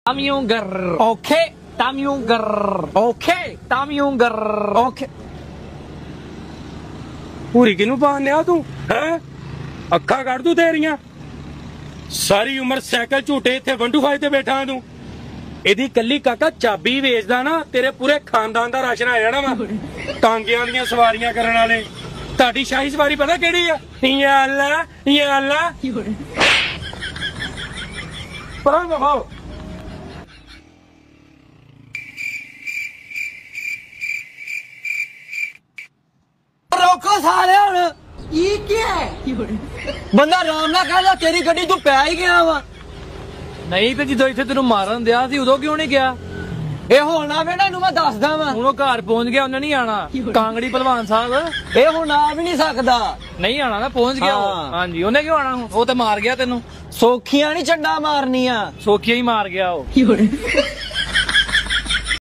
Tamjunger. Okay. Tamjunger. Okay. Tamjunger. Okay. ਪੂਰੀ ਕਿਨੂੰ ਪਾਉਂਦਿਆ ਤੂੰ ਹੈ ਅੱਖਾਂ ਕੱਢ ਤੂੰ ਤੇਰੀਆਂ ਸਾਰੀ ਉਮਰ ਸਾਈਕਲ ਝੂਟੇ ਇੱਥੇ 125 ਤੇ ਬੈਠਾ ਤੂੰ ਇਹਦੀ ਕੱਲੀ ਕਾਕਾ ਚਾਬੀ ਵੇਚਦਾ ਨਾ ਤੇਰੇ ਪੂਰੇ ਖਾਨਦਾਨ ਦਾ ਰਾਸ਼ਨ ਆ ਜਾਣਾ ਵਾ ਟਾਂਗਿਆਂ ਦੀਆਂ ਸਵਾਰੀਆਂ ਕਰਨ ਵਾਲੇ ਤੁਹਾਡੀ ਸ਼ਾਹੀ ਸਵਾਰੀ ਪਤਾ ਕਿਹੜੀ ਆ ਯਾ ਅੱਲਾ ਪਰਾਂ ਵਹਾਓ रोको सारे हुण ये क्या है बंदा आराम ना कहदा तेरी गड्डी तू पै ही गया वा ਨਹੀਂ ਤੇ ਜਦੋਂ ਇੱਥੇ ਤੈਨੂੰ ਮਾਰਨ ਦਿਆ ਸੀ ਉਦੋਂ ਕਿਉਂ ਨਹੀਂ ਗਿਆ ਇਹ ਹੁਣ ਨਾ ਵੇ ਨਾ ਇਹਨੂੰ ਮੈਂ ਦੱਸਦਾ ਵਾਂ ਹੁਣ ਉਹ ਘਰ ਪਹੁੰਚ ਗਿਆ ਉਹਨੇ ਨਹੀਂ ਆਣਾ ਕਾਂਗੜੀ ਭਲਵਾਨ ਸਾਹਿਬ ਇਹ ਹੁਣ ਆ ਵੀ ਨਹੀਂ ਸਕਦਾ ਨਹੀਂ ਆਣਾ ਨਾ ਪਹੁੰਚ ਗਿਆ ਉਹ ਹਾਂ। ਹਾਂਜੀ ਉਹਨੇ ਕਿਉਂ ਆਣਾ ਉਹ ਤੇ ਮਾਰ ਗਿਆ ਤੈਨੂੰ ਸੌਖੀਆਂ ਨਹੀਂ ਚੰਡਾ ਮਾਰਨੀਆਂ ਸੋਖੀਆ ਹੀ ਮਾਰ ਗਿਆ ਉਹ